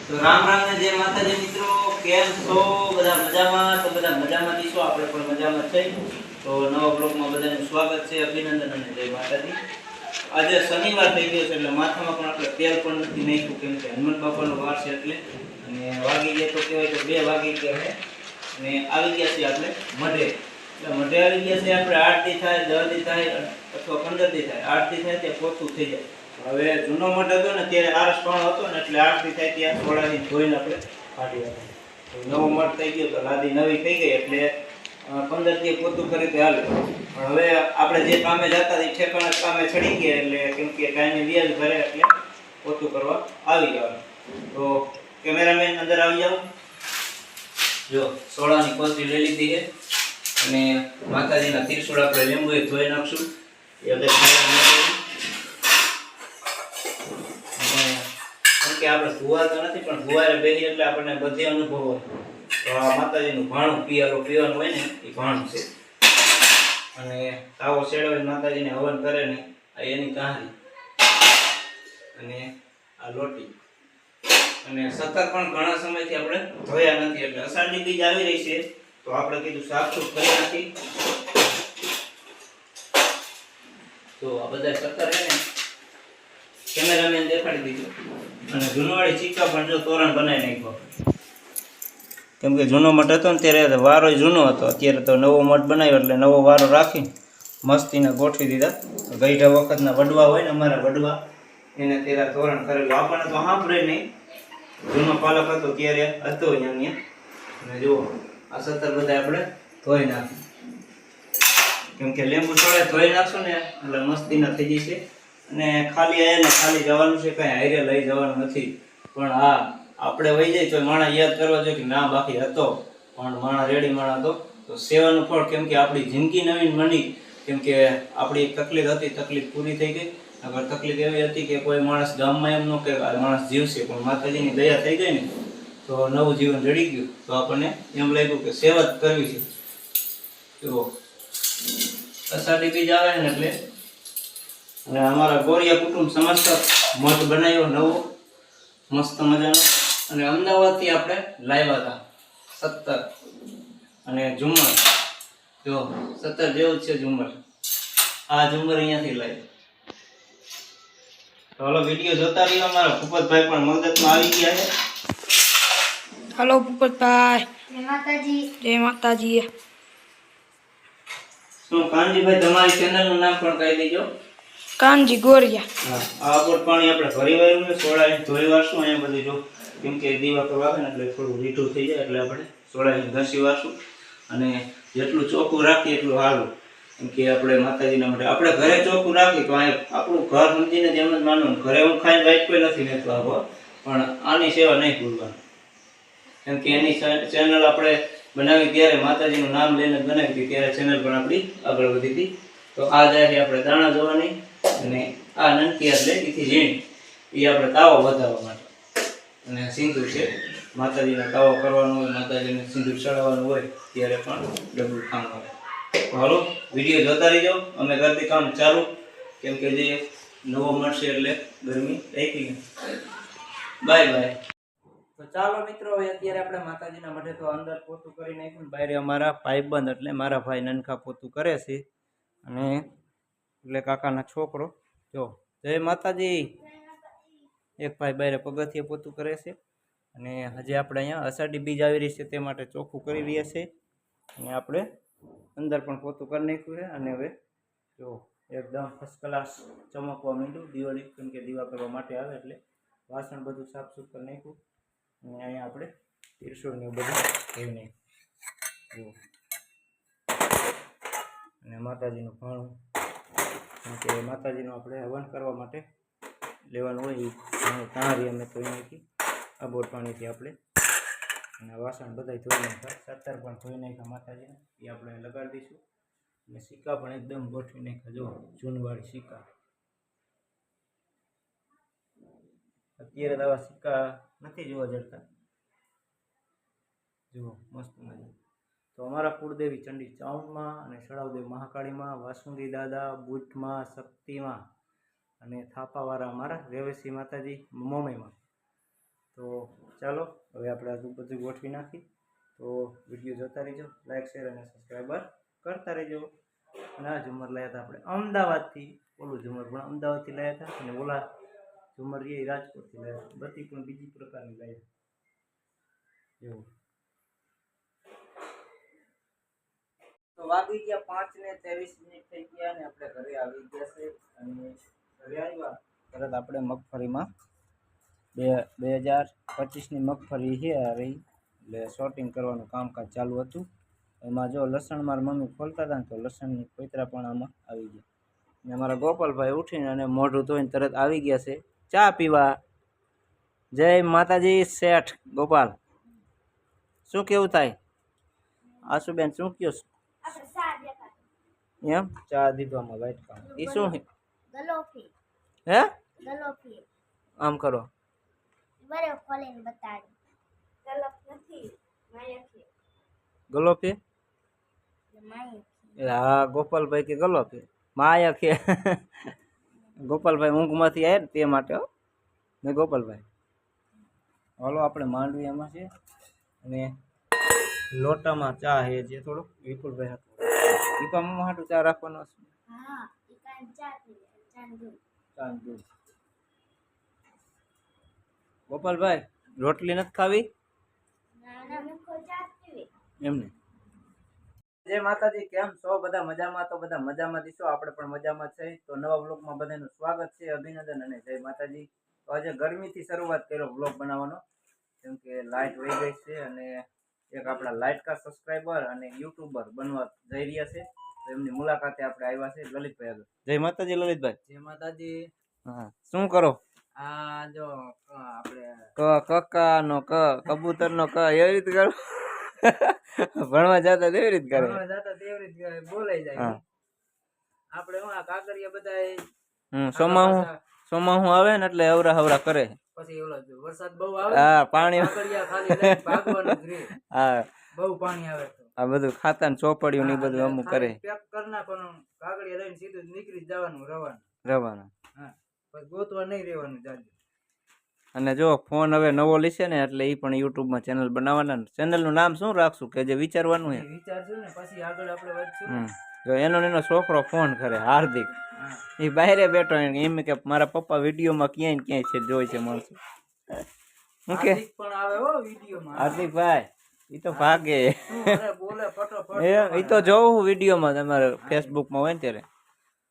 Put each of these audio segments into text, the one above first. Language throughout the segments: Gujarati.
તો રામ રામ ને જય માતાજી મિત્રો, કેમ છો? બધા મજામાં? તો બધા મજામાં છો, આપણે પણ મજામાં છે. તો નવા બ્લોગમાં બધાનું સ્વાગત છે, અભિનંદન અને જય માતાજી. આજે શનિવાર થઈ ગયો છે એટલે માથામાં પણ આપણે તેલ પણ નથી નાખ્યું, કેમ કે હનુમાન બાપાનો વાર છે એટલે. અને વાગી ગયા તો કહેવાય તો 2 વાગી ગયા છે અને આવી ગયા છે આપણે મઢે. એટલે મઢે આવી ગયા છે આપણે 8 દી થાય, 10 દી થાય અથવા 15 દી થાય. 8 દી થાય ત્યાં પોતું થઈ જાય. હવે જૂનો મઠ હતો ને ત્યારે આરસ પણ હતો ને એટલે 8 દી થાય ત્યાં થોડાની ધોઈને આપણે કાઢી નાખ્યો. નવો મઠ થઈ ગયો તો લાદી નવી થઈ ગઈ એટલે 15 દી પોતું કરી તો હાલે. પણ હવે આપણે જે કામે જતા એ ઠેકાણે કામે ચડી ગયા એટલે કેમ કે કાંઈ વ્યાજ ભરે એટલે પોતું કરવા આવી જવાનું. તો કેમેરામેન અંદર આવી જાઓ. જો સોળાની કોથળી લઈ લીધી છે અને માતાજીના ત્રિશૂળ આપણે લીંબુએ ધોઈ નાખશું. એ અંદર કે આપણે ધુવા તો નથી પણ ધુવારે બેસી એટલે આપણને બધી અનુભવ હોય. તો આ માતાજીનું ભાણું પીવાનું હોય ને એ ભાણું છે. અને તાવો શેડવે માતાજીને હવન કરે ને આ એની કાહરી અને આ લોટી. અને સતર પણ ઘણા સમયથી આપણે ધોયા નથી એટલે અષાઢી બીજ આવી રહી છે તો આપણે કીધું સાફ-સૂફ કરી નાખી. તો આ બધા સતર છે ને કેમેરામેન દેખાડી દીધું. અને જૂનવાળી ચીકા પણ જો તોરણ બનાવી નાખ્યો. કેમ કે જૂનો મઠ હતો ને ત્યારે વારો જૂનો હતો, અત્યારે તો નવો મઠ બનાવ્યો એટલે નવો વારો રાખી મસ્તીને ગોઠવી દીધા. ગઈઢા વખતના વડવા હોય ને અમારા વડવા એને ત્યારે તોરણ કરેલું. આપણને તો સાંભળે નહીં, જૂનો પાલક હતો ત્યારે હતો અહીંયા. અને જુઓ આ સતર બધા આપણે ધોઈ નાખી, કેમ કે લીંબુ છોડે ધોઈ નાખશું ને એટલે મસ્તીના થઈ જશે. અને ખાલી જવાનું છે, કઈ હારે લઈ જવાનું નથી. પણ હા આપણે વહી જાય તો માણા યાદ કરવા જોઈએ કે ના બાકી હતો પણ માણા રેડી માણા હતો. તો સેવાનું ફળ, કેમ કે આપણી જિંદગી નવીન બની, કેમ કે આપણી એક તકલીફ હતી, તકલીફ પૂરી થઈ ગઈ. અગર તકલીફ એવી હતી કે કોઈ માણસ ગામમાં એમ ન કે માણસ જીવશે, પણ માતાજીની દયા થઈ ગઈ ને તો નવું જીવન જડી ગયું. તો આપણને એમ લાગ્યું કે સેવા જ કરવી છે. તો અષાઢી બીજ આવે ને એટલે અને અમારા ગોરિયા કુટુંબ સમસ્ત મઠ બનાવ્યો નવો મસ્ત મજાનો. અને અમદાવાદથી આપણે લાવ્યા હતા 17 અને ઝુમર. જો 17 જેવું જ છે ઝુમર. આ ઝુમર અહીંયાથી લાવ્યો. તો હાલો વિડીયો જોતા રહ્યો. અમારા ભૂપતભાઈ પણ મદદમાં આવી ગયા છે. હાલો ભૂપતભાઈ. જય માતાજી. જય માતાજી. શું કાનજીભાઈ તમારી ચેનલનું નામ પણ કહી દેજો. કાનજી ગોરિયા. હા, આ બોટ પાણી આપણે ભરી વાળું ને સોળાઈને ધોઈ વાળશું અહીંયા બધું. જો કેમ કે દીવા કરવા આવે ને એટલે થોડું રીઠું થઈ જાય એટલે આપણે સોળાઈને ઘસી વાળશું. અને જેટલું ચોખ્ખું રાખીએ એટલું સારું, કેમ કે આપણે માતાજીના માટે આપણે ઘરે ચોખ્ખું રાખીએ તો અહીંયા આપણું ઘર સમજીને જેમ જ માનવું. ઘરે હું ખાઈને વાઈટ કોઈ નથી લેતો આપો, પણ આની સેવા નહીં ભૂલવાની. કેમ કે એની ચેનલ આપણે બનાવી ત્યારે માતાજીનું નામ લઈને બનાવી હતી, ત્યારે ચેનલ પણ આપણી આગળ વધી હતી. તો આ જાય આપણે દાણા જોવાની અને આ નનકીયાર લઈ દીધી ઝીણી, એ આપણે તાવો વધારવા માટે. અને સિંદૂર છે, માતાજીનો તાવો કરવાનો હોય, માતાજીને સિંદૂર ચડાવવાનું હોય ત્યારે પણ ડબલું કામ આવે. હાલો વિડીયો જોતા રહીજો. અમે કરતી કામ ચાલુ, કેમ કે જે નવો મળશે એટલે ગરમી રાખી. Bye bye. તો ચાલો મિત્રો, હવે અત્યારે આપણે માતાજીના મઢે તો અંદર પોતું કરી નાખ્યું. બહાર અમારા ભાઈબંધ એટલે મારા ભાઈ નનખા પોતું કરે છે. અને એટલે કાકાના છોકરો જો જય માતાજી. એક ભાઈ બહાર પગથિયે પોતું કરે છે. અને હજી આપણે અહીંયા અષાઢી બીજ આવી રહી છે તે માટે ચોખ્ખું કરી રહ્યા છે. અને આપણે અંદર પણ પોતું કરી નાખ્યું છે. અને હવે જો એકદમ ફર્સ્ટ ક્લાસ ચમકવા માંડ્યું દિવાળી, કેમ કે દીવા કરવા માટે આવે એટલે વાસણ બધું સાફ સુફ કરી નાખ્યું. અને અહીંયા આપણે ત્રિશૂળ ને બધું જોઈ નાખ્યું. અને માતાજીનું ભાણું, કેમ કે માતાજીનું આપણે હવન કરવા માટે લેવાનું હોય એ તારી અમે ધોઈ નાખી આ બોટ પાણીથી આપણે. અને વાસણ બધા ધોઈ નાખ્યા, 17 પણ ધોઈ નાખ્યા માતાજીને, એ આપણે લગાડી દઈશું. અને સિક્કા પણ એકદમ ગોઠવી નાખ્યા. જો જૂનવાળી સિક્કા, અત્યારે તો આવા સિક્કા નથી જોવા જડતા. જુઓ મસ્ત મજા. તો અમારા કુળદેવી ચંડી ચાઉંડમાં અને સળાવદેવ મહાકાળીમાં, વાસુંદી દાદા બુટમાં, શક્તિમાં અને થાપાવાળા અમારા રેવસી માતાજી મોમઈમાં. તો ચાલો હવે આપણે આ બધું ગોઠવી નાખી. તો વિડીયો જોતા રહેજો, લાઈક શેર અને સબસ્ક્રાઈબર કરતા રહેજો. અને આ ઝુમર લાવ્યા હતા આપણે અમદાવાદથી. ઓલું ઝુમર પણ અમદાવાદથી લાવ્યા હતા અને ઓલા ઝુમર એ રાજકોટથી લાવ્યા હતા. બધી પણ બીજી પ્રકારની લાવ્યા એવું. તો વાગી ગયા 5:23 થઈ ગયા અને આપણે ઘરે આવી ગયા છે. અને ઘરે આવ્યા તરત આપણે મગફળીમાં 2025ની મગફળી છે આ રહી, એટલે શોર્ટિંગ કરવાનું કામકાજ ચાલુ હતું. એમાં જો લસણ મારા મમ્મી ખોલતા હતા ને તો લસણની કોતરા પણ આમાં આવી ગયા. અને અમારા ગોપાલભાઈ ઉઠીને અને મોઢું ધોઈને તરત આવી ગયા છે ચા પીવા. જય માતાજી શેઠ ગોપાલ, શું કેવું થાય? આશુબેન શું કહો? એમ ચા દીધો આમાં વાઈટ કામ એ શું હે? આમ કરો ગલોફી. હા ગોપાલભાઈ કે ગલોફી માયા કે ગોપાલભાઈ ઊંઘમાંથી આવ્યા ને તે માટે ને ગોપાલભાઈ. હાલો આપણે માંડવી એમાં છે અને લોટામાં ચા છે જે થોડુંક વિપુલભાઈ હતું દીપામાં હાટું ચા રાખવાનો છે. ગોપાલભાઈ રોટલી નથી ખાવી એમને? જય માતાજી, કેમ છો બધા? મજામાં? તો બધા મજામાં દીશો, આપણે પણ મજામાં છે. તો નવા બ્લોગમાં બધાનું સ્વાગત છે, અભિનંદન અને જય માતાજી. તો આજે ગરમીથી શરૂઆત કર્યો બ્લોગ બનાવવાનો, કેમ કે લાઇટ વહી ગઈ છે અને એક આપણા લાઇટકા સબસ્ક્રાઈબર અને યુટ્યુબર બનવા જઈ રહ્યા છે. તો એમની મુલાકાતે આપણે આવ્યા છે. લલિતભાઈ આગળ. જય માતાજી લલિતભાઈ. જય માતાજી. હા શું કરો? આ જો આપણે કકા નો કબૂતર નો એવી રીતે કરો. ભણવા જતા તેવી રીતે કરે. ભણવા જતા તેવી રીતે બોલાઈ જાય. આપણે હું આ કાગળિયા બધા સોમાહું આવે ને એટલે અવરા હવરા કરે. પછી ઓલો વરસાદ બહુ આવે, હા પાણી કાગળિયા ખાલી લઈને ભાગવાનું જ રહે. હા બહુ પાણી આવે તો આ બધું ખાતા ને ચોપડિયું ને બધું અમુક કરે. પેક કરી નાખવાનું, કાગળિયા લઈને સીધું નીકળી જવાનું રવાના. હા પછી ગોતવા નહીં રહેવાનું જાજુ. અને જો ફોન હવે નવો લેશે ને એટલે એ પણ યુટ્યુબમાં ચેનલ બનાવવાના. ચેનલનું નામ શું રાખશું કે જે વિચારવાનું છે? વિચારશું ને પછી આગળ આપણે વધશું. જો એનો છોકરો ફોન કરે હાર્દિક, એ બહાર બેઠો એમ કે મારા પપ્પા વિડીયોમાં ક્યાંય છે જોઈ છે માણસો. શું કે હાર્દિકભાઈ એ તો ભાગે એ તો જોઉં વિડીયોમાં તમારે ફેસબુકમાં હોય ને ત્યારે.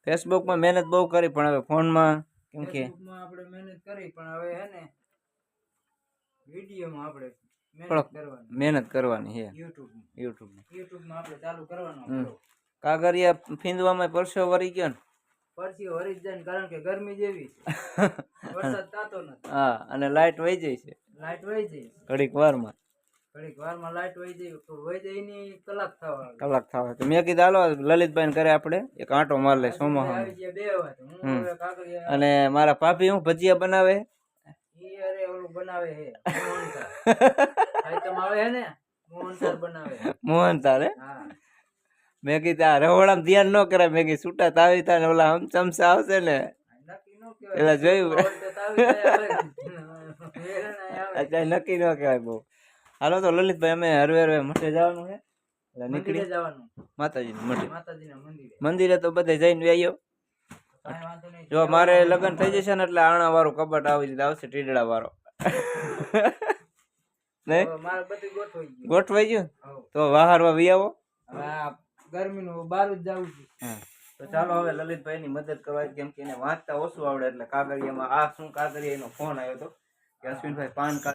ફેસબુકમાં મહેનત બહુ કરી પણ હવે ફોનમાં કેમ કે આપણે મહેનત કરી પણ હવે હે ને વિડીયોમાં આપણે મહેનત કરવાની છે. યુટ્યુબમાં આપણે ચાલુ કરવાનું. કાગળિયા ફીંદવામાં પરસેવો વરી ગયો ને? પરસેવો વરી જ જાય કારણ કે ગરમી જેવી છે. વરસાદ થતો નથી. હા અને લાઈટ વહી જાય છે. ઘડીક વારમાં લાઈટ વહી જાય તો વહી જાય ની કલાક થવા. તો મેં કીધું હાલો લલિતભાઈ કરે આપણે એક આંટો માર લે સોમાં. અને મારા ભાભી હું ભજીયા બનાવે મોહનથાળ. મેં કીધું આ રવડામાં ધ્યાન ન કરાય. મેં કીધું છૂટા તાવી થાય ને ઓલા ચમચા આવશે ને એટલે જોયું. અચ્છા નક્કી ન કહેવાય બહુ. હાલો તો લલિતભાઈ અમે હરવે મઠે જવાનું છે એટલે નીકળી જવાનું માતાજીના મંદિરે. તો બધે જઈને આવ્યો. જો મારે લગ્ન થઈ જશે ને એટલે આણા વાળું કબાટ આવી આવશે, ટીડડા વાળો. ગોઠવાઈ ગયું તો વાહરવા વી આવો. ગરમીનું બહાર જ જવું છે. તો ચાલો હવે લલિતભાઈ ની મદદ કરવા, કેમ કે એને વાંચતા ઓછું આવડે એટલે કાગળિયામાં આ શું કાગળિયા એનો ફોન આવ્યો હતો કે અશ્વિનભાઈ પાન કાર્ડ